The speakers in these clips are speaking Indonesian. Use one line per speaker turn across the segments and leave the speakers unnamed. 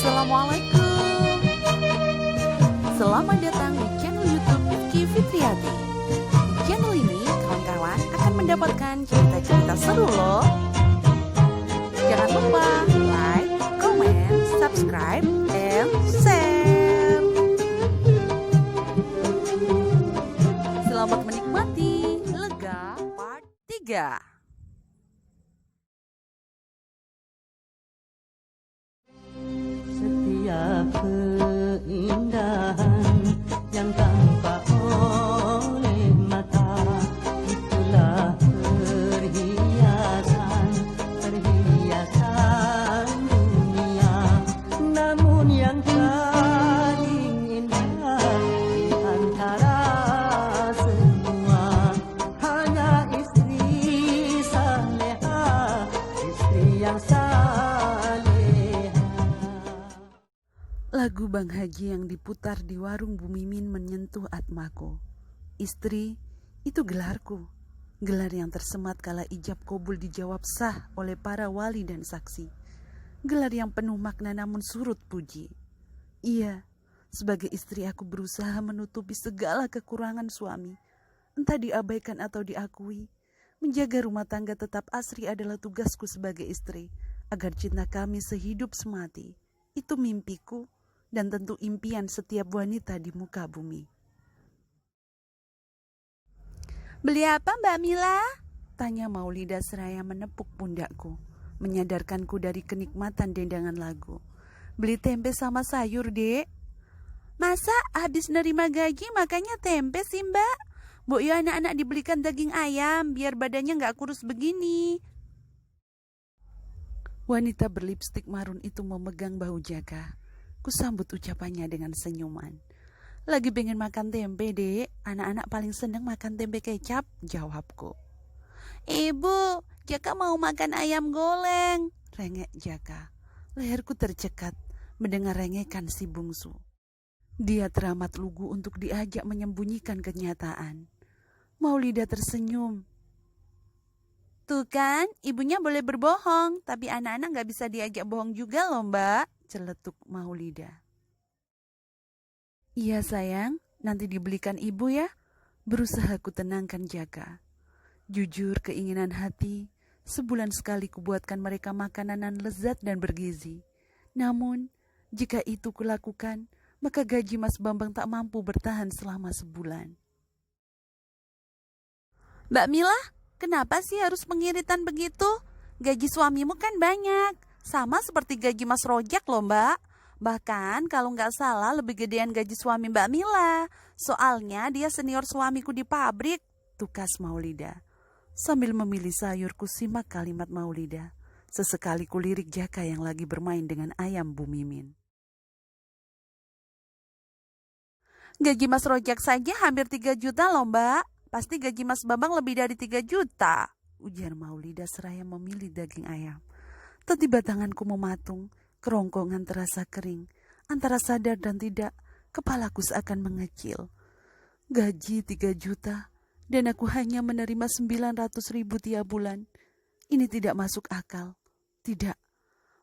Assalamualaikum. Selamat datang di channel YouTube Rifky Fitriati. Di channel ini kawan-kawan akan mendapatkan cerita-cerita seru loh. Jangan lupa like, comment, subscribe, and share. Selamat menikmati Lega Part 3.
Setiap keindahan yang tampak oleh mata, itulah perhiasan dunia. Namun yang paling indah di antara semua hanya istri saleha, istri yang
Lagu Bang Haji yang diputar di warung Bu Mimin menyentuh atmaku. Istri, itu gelarku. Gelar yang tersemat kala ijab kabul dijawab sah oleh para wali dan saksi. Gelar yang penuh makna namun surut puji. Iya, sebagai istri aku berusaha menutupi segala kekurangan suami. Entah diabaikan atau diakui. Menjaga rumah tangga tetap asri adalah tugasku sebagai istri. Agar cinta kami sehidup semati. Itu mimpiku. Dan tentu impian setiap wanita di muka bumi. Beli apa Mbak Mila? Tanya Maulida seraya menepuk pundakku, menyadarkanku dari kenikmatan dendangan lagu. Beli tempe sama sayur, Dek. Masa habis nerima gaji makanya tempe sih, Mbak? Bu, ya anak-anak dibelikan daging ayam biar badannya gak kurus begini. Wanita berlipstik marun itu memegang bahu Jaka. Kusambut ucapannya dengan senyuman. Lagi pengen makan tempe, Dek. Anak-anak paling seneng makan tempe kecap, jawabku. Ibu, Jaka mau makan ayam goleng, rengek Jaka. Leherku tercekat mendengar rengekan si bungsu. Dia teramat lugu untuk diajak menyembunyikan kenyataan. Maulida tersenyum. Tuh kan, ibunya boleh berbohong, tapi anak-anak gak bisa diajak bohong juga loh, Mbak. Celetuk Maulida. Iya sayang, nanti dibelikan ibu ya. Berusaha ku tenangkan Jaka. Jujur keinginan hati, sebulan sekali kubuatkan mereka makanan lezat dan bergizi. Namun, jika itu kulakukan, maka gaji Mas Bambang tak mampu bertahan selama sebulan. Mbak Mila, kenapa sih harus pengiritan begitu? Gaji suamimu kan banyak. Sama seperti gaji Mas Rojak loh Mbak. Bahkan kalau nggak salah lebih gedean gaji suami Mbak Mila. Soalnya dia senior suamiku di pabrik. Tukas Maulida. Sambil memilih sayur ku simak kalimat Maulida. Sesekali kulirik Jaka yang lagi bermain dengan ayam Bu Mimin. Gaji Mas Rojak saja hampir 3 juta loh Mbak. Pasti gaji Mas Bambang lebih dari 3 juta. Ujar Maulida seraya memilih daging ayam. Tiba tanganku mematung, kerongkongan terasa kering. Antara sadar dan tidak, kepalaku seakan mengecil. Gaji 3 juta, dan aku hanya menerima 900.000 tiap bulan. Ini tidak masuk akal. Tidak,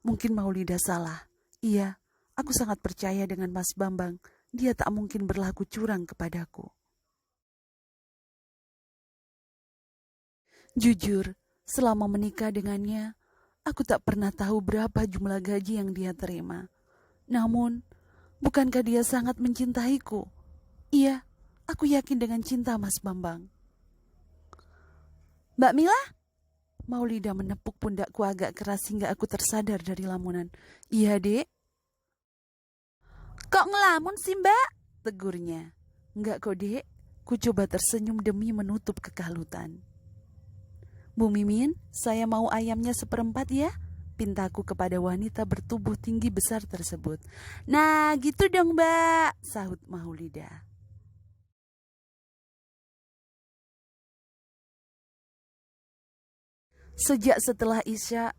mungkin Maulida salah. Iya, aku sangat percaya dengan Mas Bambang. Dia tak mungkin berlaku curang kepadaku. Jujur, selama menikah dengannya, aku tak pernah tahu berapa jumlah gaji yang dia terima. Namun, bukankah dia sangat mencintaiku? Iya, aku yakin dengan cinta Mas Bambang. Mbak Mila? Maulida menepuk pundakku agak keras hingga aku tersadar dari lamunan. Iya, Dek. Kok ngelamun sih, Mbak? Tegurnya. Enggak kok, Dek. Ku coba tersenyum demi menutup kekalutan. Bu Mimin, saya mau ayamnya 1/4 ya, pintaku kepada wanita bertubuh tinggi besar tersebut. Nah gitu dong Mbak, sahut Maulida. Sejak setelah Isya,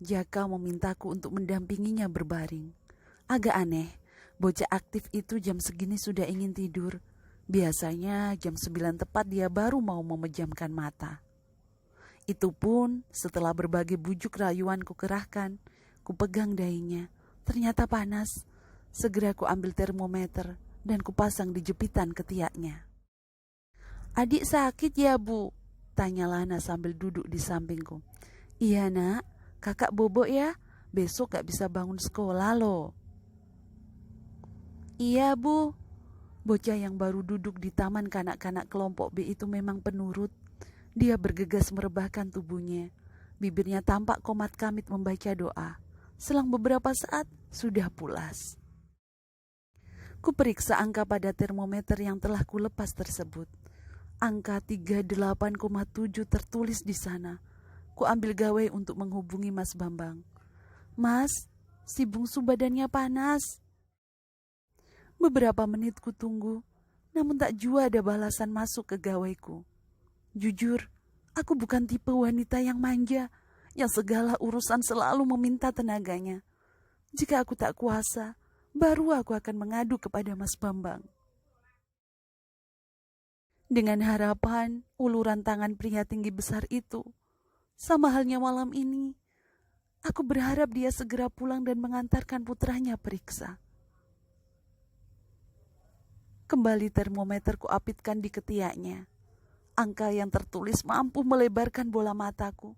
Jaka memintaku untuk mendampinginya berbaring. Agak aneh, bocah aktif itu jam segini sudah ingin tidur. Biasanya jam 9 tepat dia baru mau memejamkan mata. Itu pun setelah berbagai bujuk rayuan kukerahkan, kupegang dahinya, Ternyata panas. Segera ku ambil termometer dan kupasang di jepitan ketiaknya. Adik sakit ya bu? Tanya Lana sambil duduk di sampingku. Iya nak, kakak bobok ya, besok gak bisa bangun sekolah loh. Iya bu. Bocah yang baru duduk di taman kanak-kanak kelompok B itu memang penurut. Dia bergegas merebahkan tubuhnya. Bibirnya tampak komat kamit membaca doa. Selang beberapa saat sudah pulas. Kuperiksa angka pada termometer yang telah kulepas tersebut. Angka 38,7 tertulis di sana. Kuambil gawai untuk menghubungi Mas Bambang. Mas, si bungsu badannya panas. Beberapa menit ku tunggu, namun tak jua ada balasan masuk ke gawaiku. Jujur, aku bukan tipe wanita yang manja, yang segala urusan selalu meminta tenaganya. Jika aku tak kuasa, baru aku akan mengadu kepada Mas Bambang. Dengan harapan uluran tangan pria tinggi besar itu, sama halnya malam ini, aku berharap dia segera pulang dan mengantarkan putranya periksa. Kembali termometer ku apitkan di ketiaknya. Angka yang tertulis mampu melebarkan bola mataku.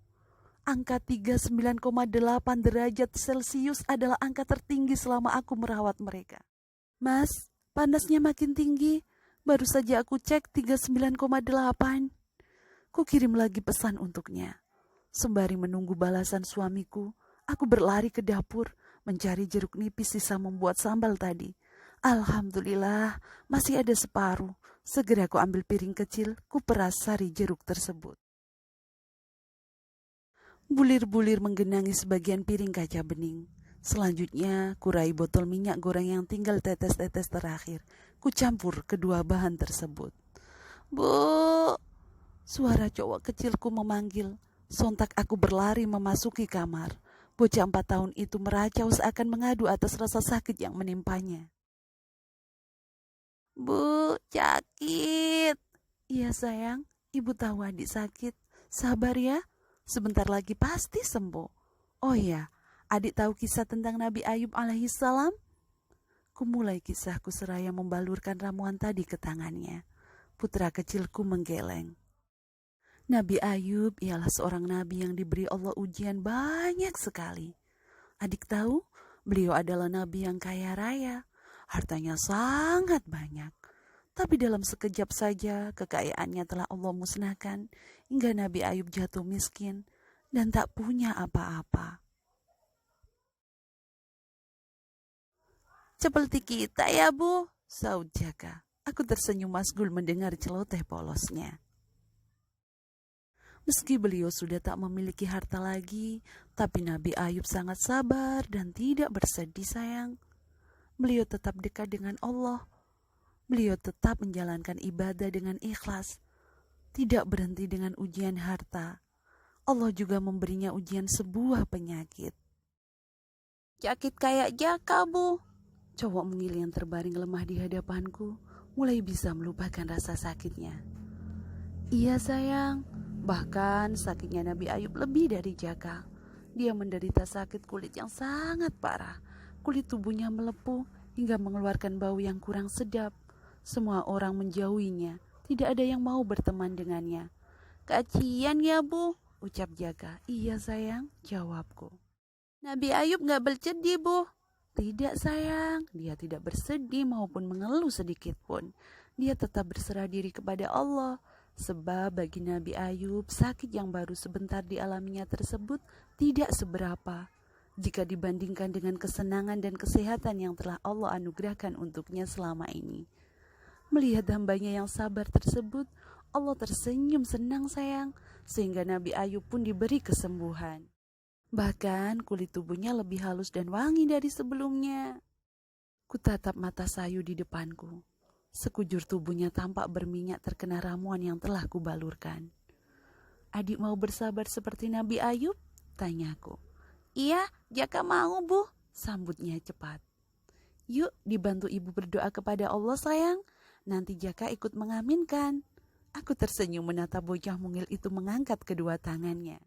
Angka 39,8 derajat Celcius adalah angka tertinggi selama aku merawat mereka. Mas, panasnya makin tinggi. Baru saja aku cek 39,8. Ku kirim lagi pesan untuknya. Sembari menunggu balasan suamiku, aku berlari ke dapur mencari jeruk nipis sisa membuat sambal tadi. Alhamdulillah, masih ada separuh. Segera ku ambil piring kecil, ku peras sari jeruk tersebut. Bulir-bulir menggenangi sebagian piring kaca bening. Selanjutnya, ku raih botol minyak goreng yang tinggal tetes-tetes terakhir. Ku campur kedua bahan tersebut. Bu, suara cowok kecilku memanggil. Sontak aku berlari memasuki kamar. Bocah 4 tahun itu meracau seakan mengadu atas rasa sakit yang menimpanya. Bu, sakit. Iya sayang, ibu tahu adik sakit. Sabar ya, sebentar lagi pasti sembuh. Oh iya, adik tahu kisah tentang Nabi Ayub alaihissalam? Kumulai kisahku seraya membalurkan ramuan tadi ke tangannya. Putra kecilku menggeleng. Nabi Ayub ialah seorang nabi yang diberi Allah ujian banyak sekali. Adik tahu, beliau adalah nabi yang kaya raya. Hartanya sangat banyak. Tapi dalam sekejap saja kekayaannya telah Allah musnahkan hingga Nabi Ayub jatuh miskin dan tak punya apa-apa. Seperti kita ya bu, saud Jaka. Aku tersenyum masgul mendengar celoteh polosnya. Meski beliau sudah tak memiliki harta lagi, tapi Nabi Ayub sangat sabar dan tidak bersedih sayang. Beliau tetap dekat dengan Allah. Beliau tetap menjalankan ibadah dengan ikhlas. Tidak berhenti dengan ujian harta. Allah juga memberinya ujian sebuah penyakit. Sakit kayak Jaka bu. Cowok mungil yang terbaring lemah di hadapanku mulai bisa melupakan rasa sakitnya. Iya sayang, bahkan sakitnya Nabi Ayub lebih dari Jaka. Dia menderita sakit kulit yang sangat parah. Kulit tubuhnya melepuh hingga mengeluarkan bau yang kurang sedap. Semua orang menjauhinya, tidak ada yang mau berteman dengannya. Kasian ya bu, ucap Jaka. Iya sayang, jawabku. Nabi Ayub gak bersedih bu. Tidak sayang, dia tidak bersedih maupun mengeluh sedikit pun. Dia tetap berserah diri kepada Allah. Sebab bagi Nabi Ayub, sakit yang baru sebentar dialaminya tersebut tidak seberapa jika dibandingkan dengan kesenangan dan kesehatan yang telah Allah anugerahkan untuknya selama ini. Melihat hambanya yang sabar tersebut, Allah tersenyum senang sayang, sehingga Nabi Ayub pun diberi kesembuhan. Bahkan kulit tubuhnya lebih halus dan wangi dari sebelumnya. Kutatap mata sayu di depanku. Sekujur tubuhnya tampak berminyak terkena ramuan yang telah kubalurkan. Adik mau bersabar seperti Nabi Ayub? Tanyaku. Iya, Jaka mau bu, sambutnya cepat. Yuk dibantu ibu berdoa kepada Allah sayang. Nanti Jaka ikut mengaminkan. Aku tersenyum menatap bocah mungil itu mengangkat kedua tangannya.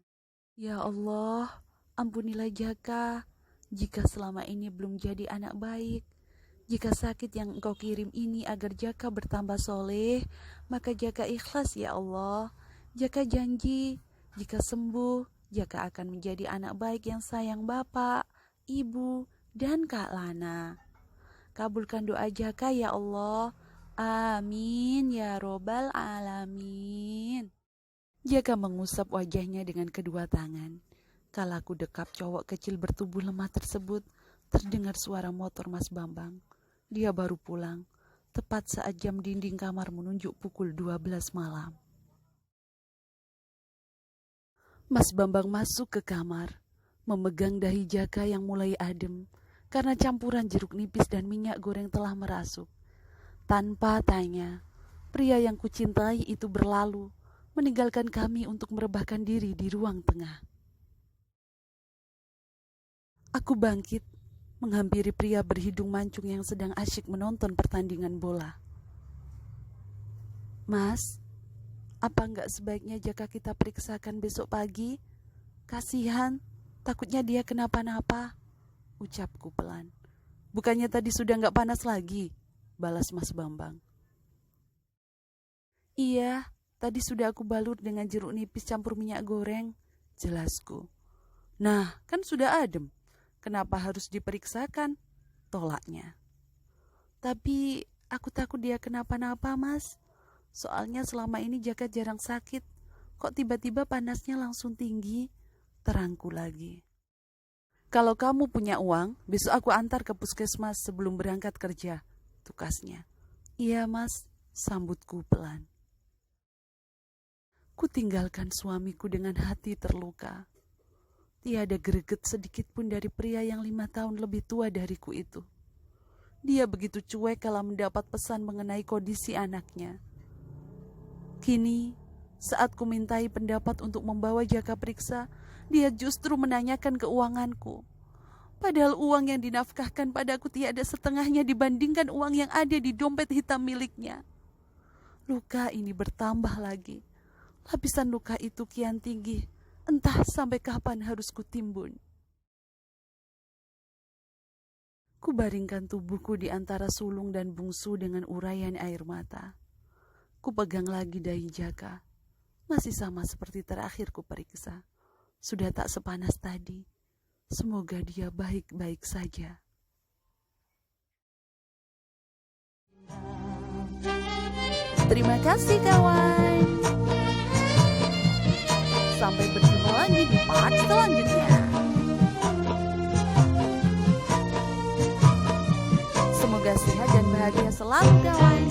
Ya Allah, ampunilah Jaka. Jika selama ini belum jadi anak baik, jika sakit yang engkau kirim ini agar Jaka bertambah soleh, maka Jaka ikhlas ya Allah. Jaka janji, jika sembuh, Jaka akan menjadi anak baik yang sayang bapak, ibu, dan Kak Lana. Kabulkan doa Jaka ya Allah. Amin ya robbal alamin. Jaka mengusap wajahnya dengan kedua tangan. Kala ku dekap cowok kecil bertubuh lemah tersebut, terdengar suara motor Mas Bambang. Dia baru pulang, tepat saat jam dinding kamar menunjuk pukul 12 malam. Mas Bambang masuk ke kamar, memegang dahi Jaka yang mulai adem, karena campuran jeruk nipis dan minyak goreng telah merasuk. Tanpa tanya, pria yang kucintai itu berlalu, meninggalkan kami untuk merebahkan diri di ruang tengah. Aku bangkit, menghampiri pria berhidung mancung yang sedang asyik menonton pertandingan bola. Mas, apa enggak sebaiknya Jaka kita periksakan besok pagi? Kasihan, takutnya dia kenapa-napa, ucapku pelan. Bukannya tadi sudah enggak panas lagi, balas Mas Bambang. Iya, tadi sudah aku balut dengan jeruk nipis campur minyak goreng, jelasku. Nah, kan sudah adem. Kenapa harus diperiksakan? Tolaknya. Tapi aku takut dia kenapa-napa, Mas. Soalnya selama ini Jaka jarang sakit. Kok tiba-tiba panasnya langsung tinggi? Terangku lagi. Kalau kamu punya uang, besok aku antar ke puskesmas sebelum berangkat kerja, tukasnya. Iya, Mas, sambutku pelan. Ku tinggalkan suamiku dengan hati terluka. Tiada greget sedikit pun dari pria yang 5 tahun lebih tua dariku itu. Dia begitu cuek kalau mendapat pesan mengenai kondisi anaknya. Kini, saat ku mintai pendapat untuk membawa Jaka periksa, dia justru menanyakan keuanganku. Padahal uang yang dinafkahkan padaku tiada setengahnya dibandingkan uang yang ada di dompet hitam miliknya. Luka ini bertambah lagi. Lapisan luka itu kian tinggi. Entah sampai kapan harus kutimbun. Kubaringkan tubuhku di antara sulung dan bungsu dengan uraian air mata. Kupegang lagi dahi Jaka. Masih sama seperti terakhir kuperiksa. Sudah tak sepanas tadi. Semoga dia baik-baik saja. Terima kasih kawan. Sampai berjumpa lagi di part selanjutnya. Semoga sehat dan bahagia selalu kawan.